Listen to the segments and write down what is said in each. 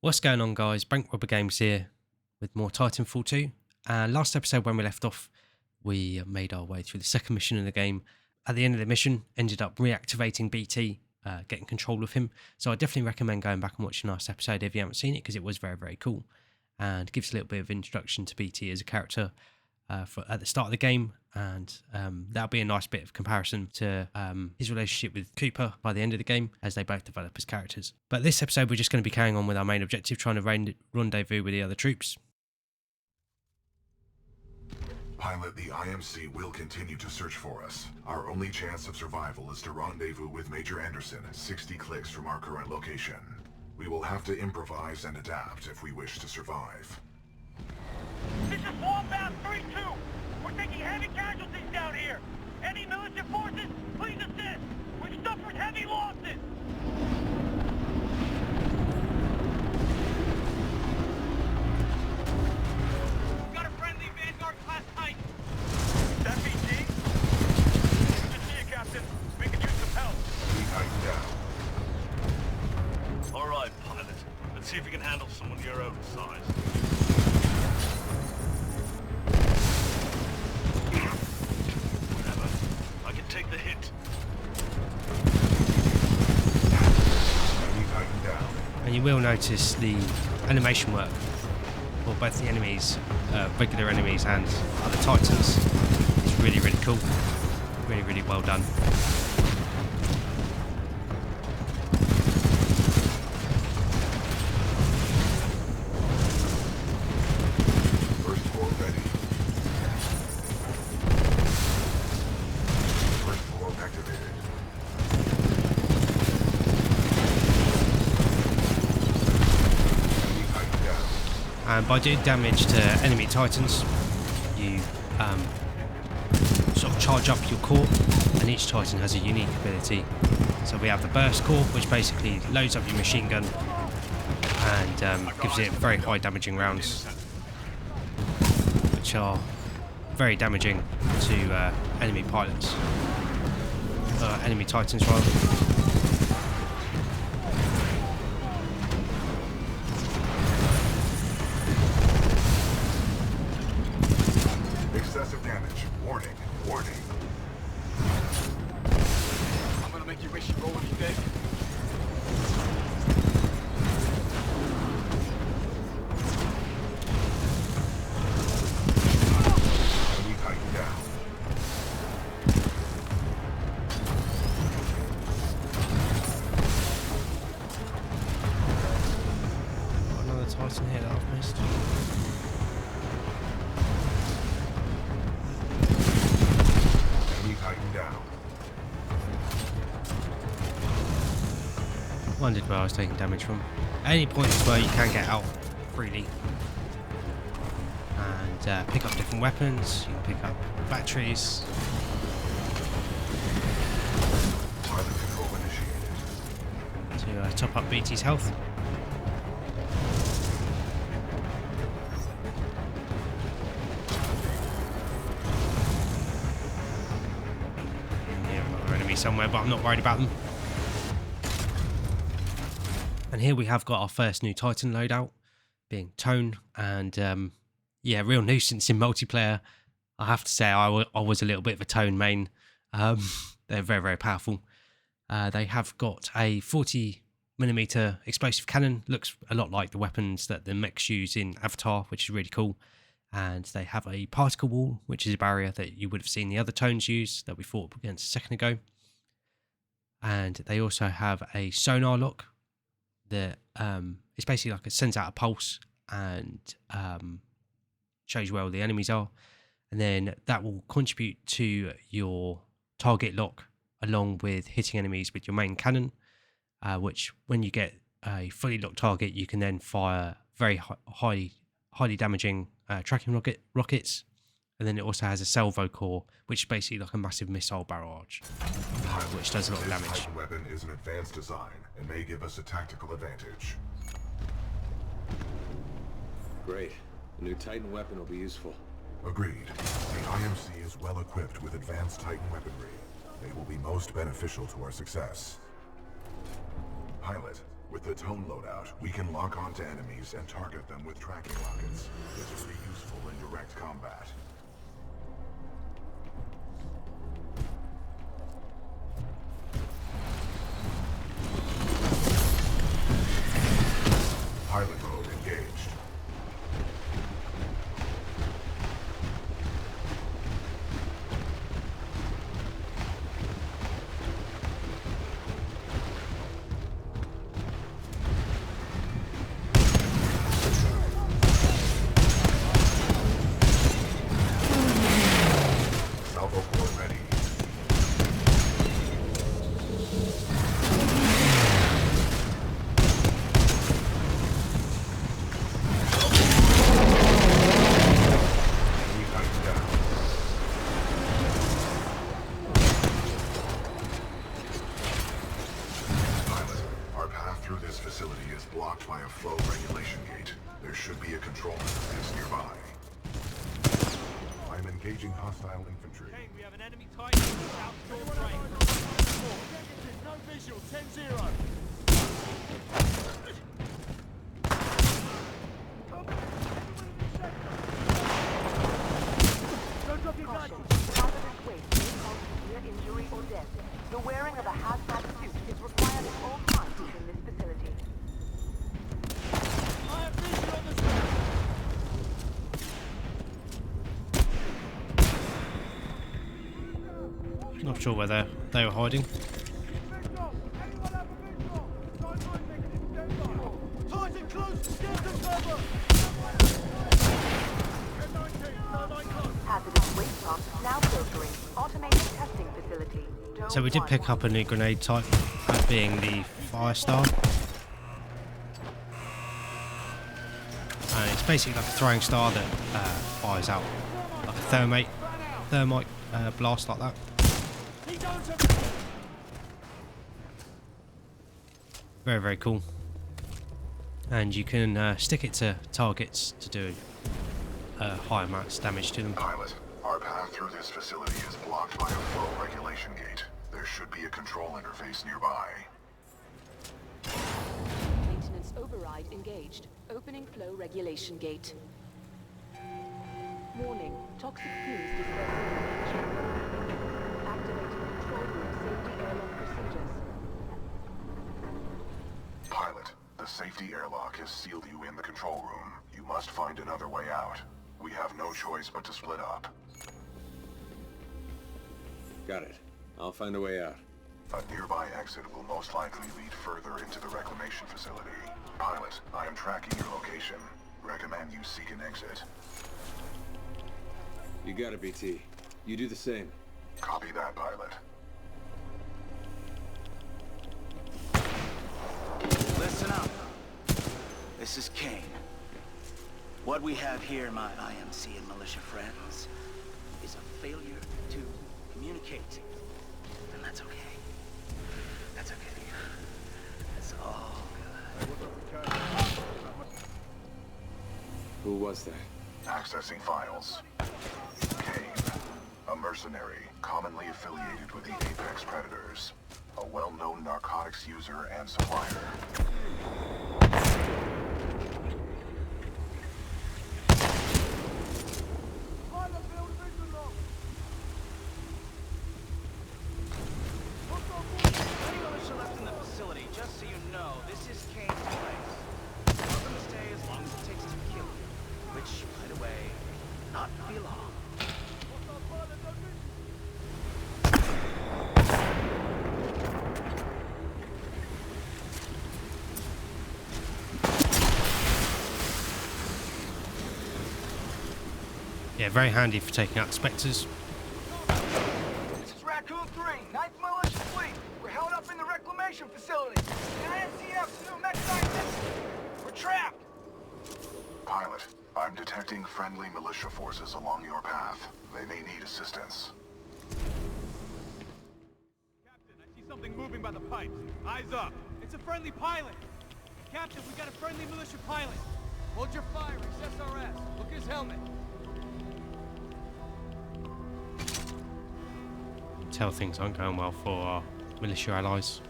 What's going on, guys? Bank Robber Games here with more Titanfall 2. Last episode when we left off, we made our way through the second mission in the game. At the end of the mission, ended up reactivating BT, getting control of him. So I definitely recommend going back and watching last episode if you haven't seen it, because it was very, very cool. And gives a little bit of introduction to BT as a character at the start of the game. And that'll be a nice bit of comparison to his relationship with Cooper by the end of the game, as they both develop as characters. But this episode, we're just going to be carrying on with our main objective, trying to rendezvous with the other troops. Pilot, the IMC will continue to search for us. Our only chance of survival is to rendezvous with Major Anderson, 60 clicks from our current location. We will have to improvise and adapt if we wish to survive. This is Swambound 3-2. We're taking heavy casualties down here. Any militia forces, please assist. We've suffered heavy losses. Got a friendly Vanguard class Titan. That BT? Good to see you, Captain. We could use some help. We tighten down. All right, pilot. Let's see if we can handle someone your own size. Whatever. I can take the hit. We tighten down. And you will notice the animation work for both the enemies, regular enemies and other Titans. It's really, really cool. Really, really well done. First floor ready. First floor activated. We tighten down. And by doing damage to enemy Titans, you sort of charge up your core, and each Titan has a unique ability. So we have the burst core, which basically loads up your machine gun and gives it very high damaging rounds, which are very damaging to enemy pilots, enemy Titans rather. Excessive damage. Warning. Warning. I'm gonna make you wish you were already dead. We tighten down. Got another Titan here that I've missed. We tighten down. Wondered where I was taking damage from. At any points where you can get out freely and pick up different weapons, you can pick up batteries. Pilot control initiated. To top up BT's health. Yeah, another enemy somewhere, but I'm not worried about them. And here we have got our first new Titan loadout, being Tone, and yeah, real nuisance in multiplayer. I have to say I was a little bit of a Tone main. They're very, very powerful. They have got a 40mm explosive cannon, looks a lot like the weapons that the mechs use in Avatar, which is really cool. And they have a particle wall, which is a barrier that you would have seen the other Tones use that we fought against a second ago. And they also have a sonar lock that it's basically like it sends out a pulse and shows you where all the enemies are. And then that will contribute to your target lock, along with hitting enemies with your main cannon, which when you get a fully locked target, you can then fire very highly damaging tracking rockets. And then it also has a salvo core, which is basically like a massive missile barrage, which does a lot of damage. This Titan weapon is an advanced design and may give us a tactical advantage. Great. The new Titan weapon will be useful. Agreed. The IMC is well equipped with advanced Titan weaponry. They will be most beneficial to our success. Pilot, With the tone loadout, we can lock onto enemies and target them with tracking rockets. This will be useful in direct combat. Pilot mode engaged. Salvo core ready. Enemy Titan down. Pilot, our path through this facility is blocked by a flow regulation gate. There should be a control interface nearby. I'm engaging hostile infantry. Hey, we have an enemy Titan south shore right. No visual, 10-0. Caution. Hazardous waste may cause severe injury or death. The wearing of a hazmat suit is required at all times within this facility. I have vision on the side. Not sure where they were hiding. Titan close, get them cover. Hazardous waste pump now filtering. Automated testing facility. So we did pick up a new grenade type, that being the Firestar. And it's basically like a throwing star that fires out like a thermite blast like that. Very, very cool. And you can stick it to targets to do high amounts of damage to them. Pilot, our path through this facility is blocked by a flow regulation gate. There should be a control interface nearby. Maintenance override engaged. Opening flow regulation gate. Warning. Toxic fumes dispersing in the chamber. Activating control room safety airlock procedures. Pilot, the safety airlock has sealed you in the control room. You must find another way out. We have no choice but to split up. Got it. I'll find a way out. A nearby exit will most likely lead further into the reclamation facility. Pilot, I am tracking your location. Recommend you seek an exit. You got it, BT. You do the same. Copy that, pilot. Listen up. This is Kane. What we have here, my IMC and militia friends, is a failure to communicate. And that's okay. That's okay. That's all good. Who was that? Accessing files. Kane, a mercenary, commonly affiliated with the Apex Predators. A well-known narcotics user and supplier. Any militia left in the facility, just so you know, this is Kane's place. Welcome to stay as long as it takes to kill you. Which, by the way, may not be long. Yeah, very handy for taking out Spectres. This is Raccoon 3, 9th Militia Fleet. We're held up in the reclamation facility. The INCF's new mech scientists. We're trapped. Pilot, I'm detecting friendly militia forces along your path. They may need assistance. Captain, I see something moving by the pipes. Eyes up. It's a friendly pilot. Captain, we got a friendly militia pilot. Hold your fire. He's SRS. Look at his helmet. Tell things aren't going well for our militia allies.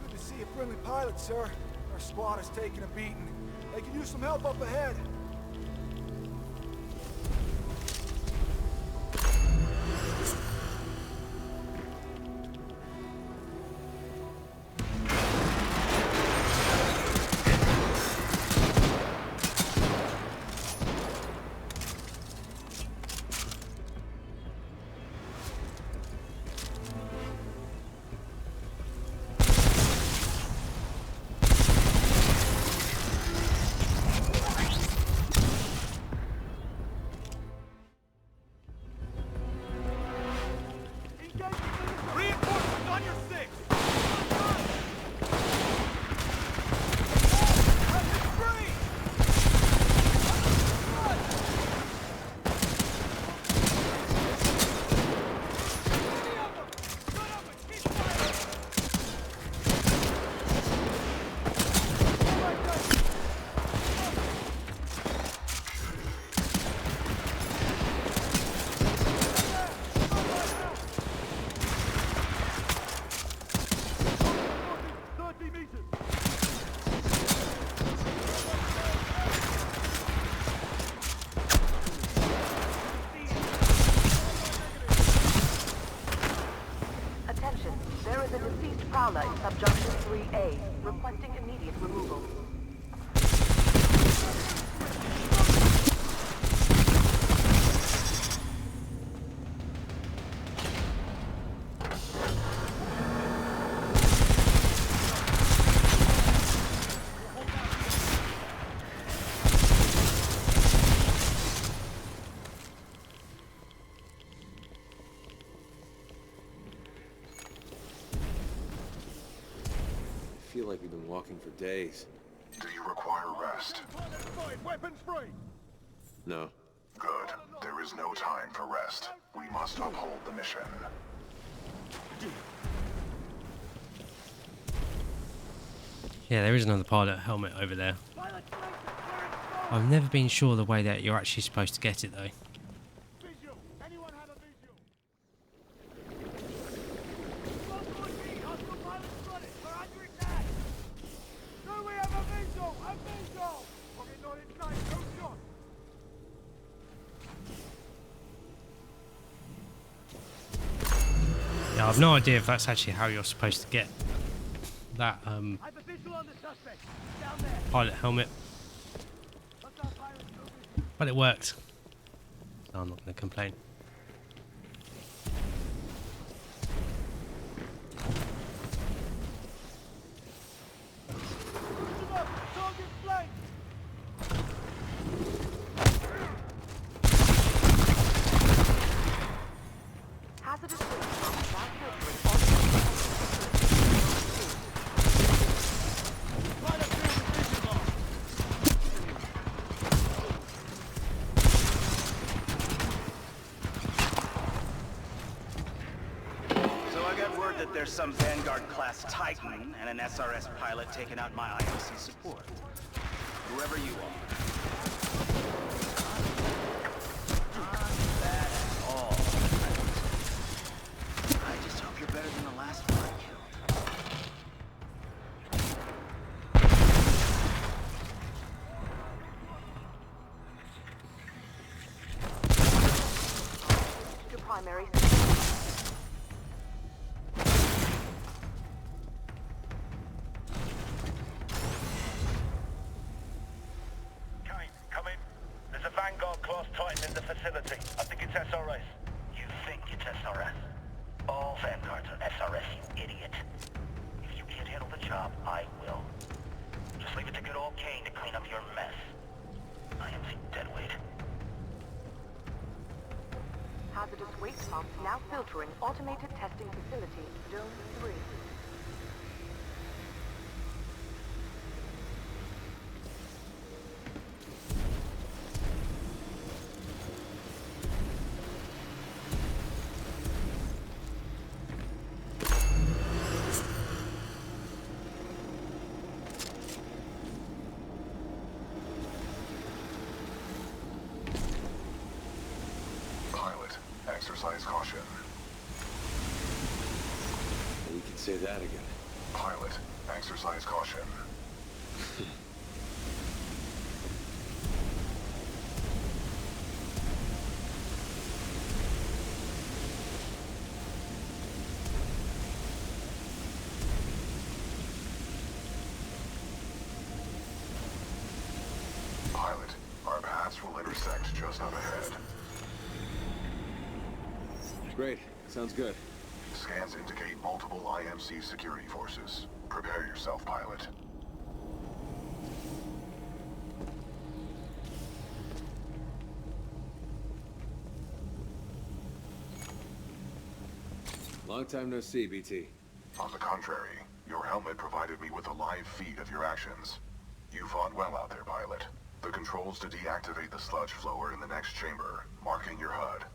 Good to See a friendly pilot, sir. Our squad is taking a beating. They can use some help up ahead. Reinforcements on your six! Attention, there is a deceased prowler in subjunction 3A, requesting immediate removal. I feel like we've been walking for days. Do you require rest? Weapons free! No. Good. There is no time for rest. We must uphold the mission. Yeah, there is another pilot helmet over there. I've never been sure the way that you're actually supposed to get it though. Visual! Anyone have a visual? We're under attack! No, we have a visual! A visual! Okay, not inside, no shot! Yeah, I've no idea if that's actually how you're supposed to get that I have a visual on the suspect! Down there! pilot helmet, What's our pilot? No visual. but it worked. So I'm not going to complain. Listen up! Target flank! Hazardous waste pumps now filtering automated Pilot field of vision lock! So I got word that there's some Vanguard-class Titan and an SRS pilot taking out my IMC support. Whoever you are. That is all. I just hope you're better than the last one I killed. to primary. Kane, come in. There's a Vanguard-class Titan in the facility. I think it's SRS. You think it's SRS? All Vanguards are SRS, you idiot. If you can't handle the job, I will. Just leave it to good old Kane to clean up your mess. IMC deadweight. Hazardous waste pumps now filtering automated testing facility, Zone 3. Pilot, exercise caution. You can say that again. Pilot, exercise caution. Pilot, our paths will intersect just up ahead. Great. Sounds good. Scans indicate multiple IMC security forces. Prepare yourself, pilot. Long time no see, BT. On the contrary, your helmet provided me with a live feed of your actions. You fought well out there, pilot. The controls to deactivate the sludge flow are in the next chamber, marking your HUD.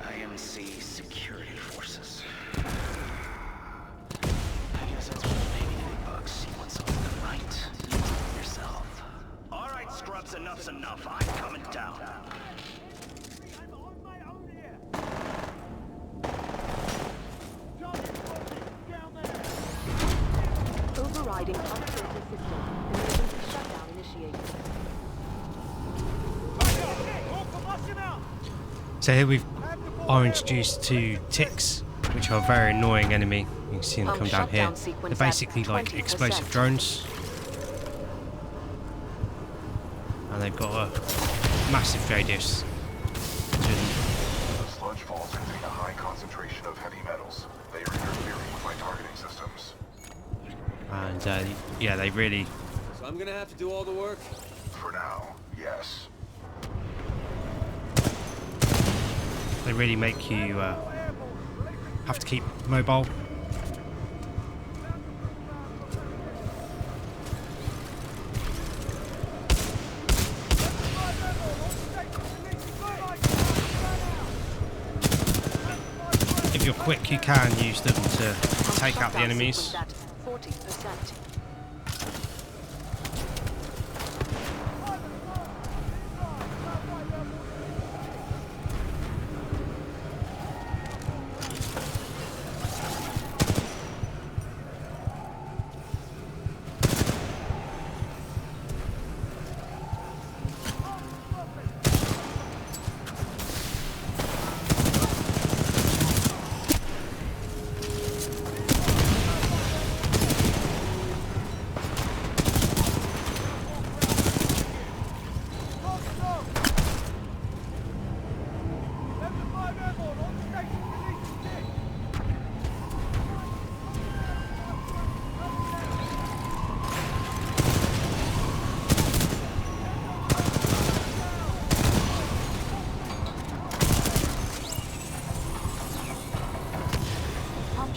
IMC security forces. I guess that's what maybe the big bucks. You want something right? You do it yourself. All right, scrubs, enough's enough. I'm coming down. I'm on my own here. Target spotted. Down there. Overriding pump filter system. Emergency shutdown initiated. Back up. All combustion out. So here we are introduced to ticks, which are a very annoying enemy. You can see them come down here. They're basically like explosive drones. And they've got a massive radius. The sludge falls contain a high concentration of heavy metals. They are interfering with my targeting systems. And yeah, they really... So I'm gonna have to do all the work? For now, yes. They really make you have to keep mobile. If you're quick, you can use them to take out the enemies. 40%.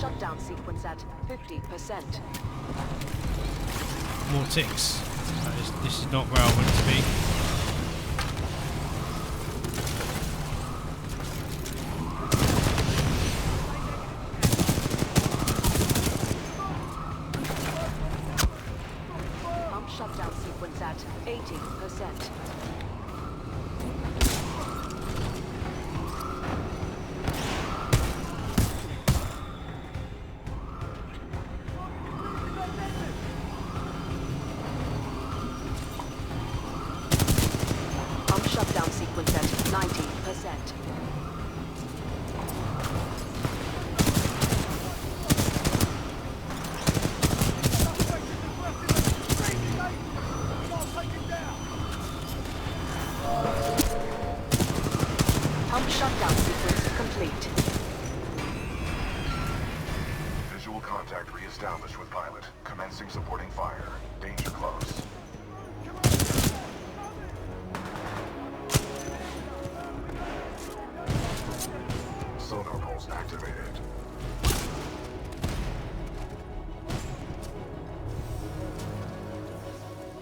Shutdown sequence at 50%. More ticks. This is not where I want it to be. Pump shutdown sequence at 80%. Shutdown sequence at 90%. Pump shutdown sequence complete. Visual contact re-established with pilot. Commencing supporting fire. Danger close. Sonar pulse activated.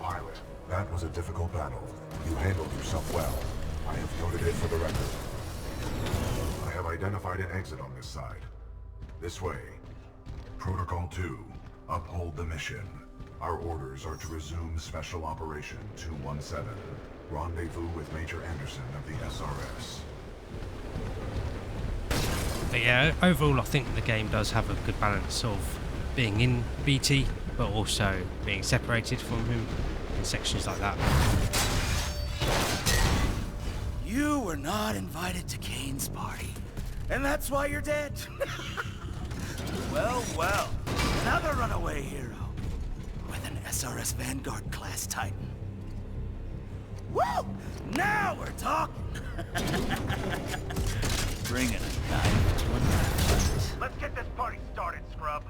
Pilot, that was a difficult battle. You handled yourself well. I have noted it for the record. I have identified an exit on this side. This way. Protocol 2. Uphold the mission. Our orders are to resume Special Operation 217. Rendezvous with Major Anderson of the SRS. But yeah, overall I think the game does have a good balance of being in BT, but also being separated from him in sections like that. You were not invited to Kane's party, and that's why you're dead. Well, well, another runaway hero with an SRS Vanguard class Titan. Woo! Now we're talking. Bringing a knife to a knife. Let's get this party started, scrub.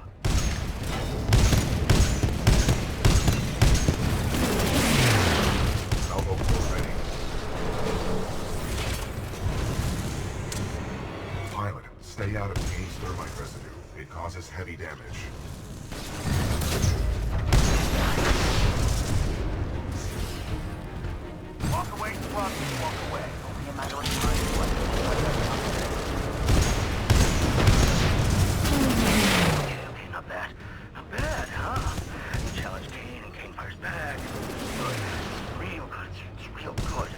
Salvo full ready. Pilot, stay out of Kane's thermite residue. It causes heavy damage. Walk away, scrub. Walk away. Only a matter of time. Okay, not bad. Not bad, huh? You challenge Kane and Kane fires back. Good. Real good. It's real good.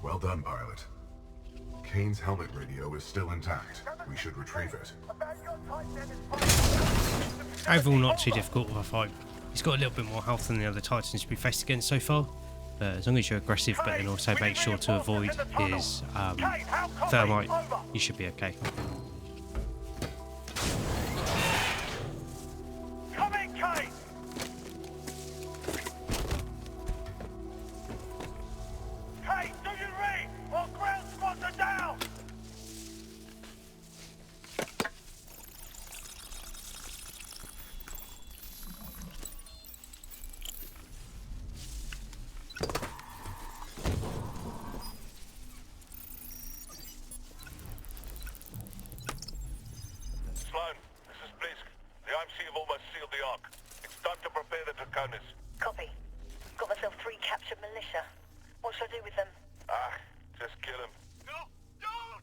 Well done, pilot. Kane's helmet radio is still intact. We should retrieve it. Overall not too difficult of a fight. He's got a little bit more health than the other Titans we've faced against so far, but as long as you're aggressive but then also make sure to avoid his thermite, you should be okay. Come in, Kane! Kane, do you read? Our ground squads are down! Sloan, this is Blisk. The IMC have almost sealed the Ark. It's time to prepare the Draconis. Copy. Got myself 3 captured militia. What should I do with them? Just kill him. No, don't!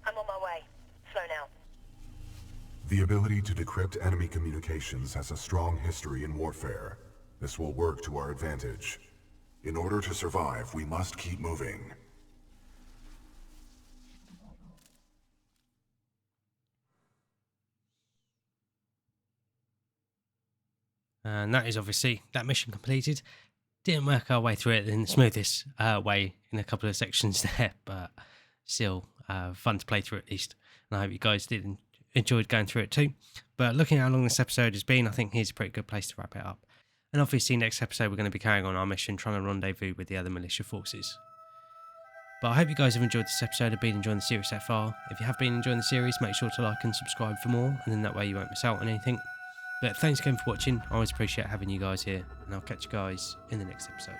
I'm on my way. Slow now. The ability to decrypt enemy communications has a strong history in warfare. This will work to our advantage. In order to survive, we must keep moving. And that is obviously that mission completed. Didn't work our way through it in the smoothest way in a couple of sections there, but still fun to play through at least. And I hope you guys did enjoyed going through it too. But looking at how long this episode has been, I think here's a pretty good place to wrap it up. And obviously next episode we're going to be carrying on our mission, trying to rendezvous with the other militia forces. But I hope you guys have enjoyed this episode and been enjoying the series so far. If you have been enjoying the series, make sure to like and subscribe for more, and then that way you won't miss out on anything. But thanks again for watching. I always appreciate having you guys here, and I'll catch you guys in the next episode.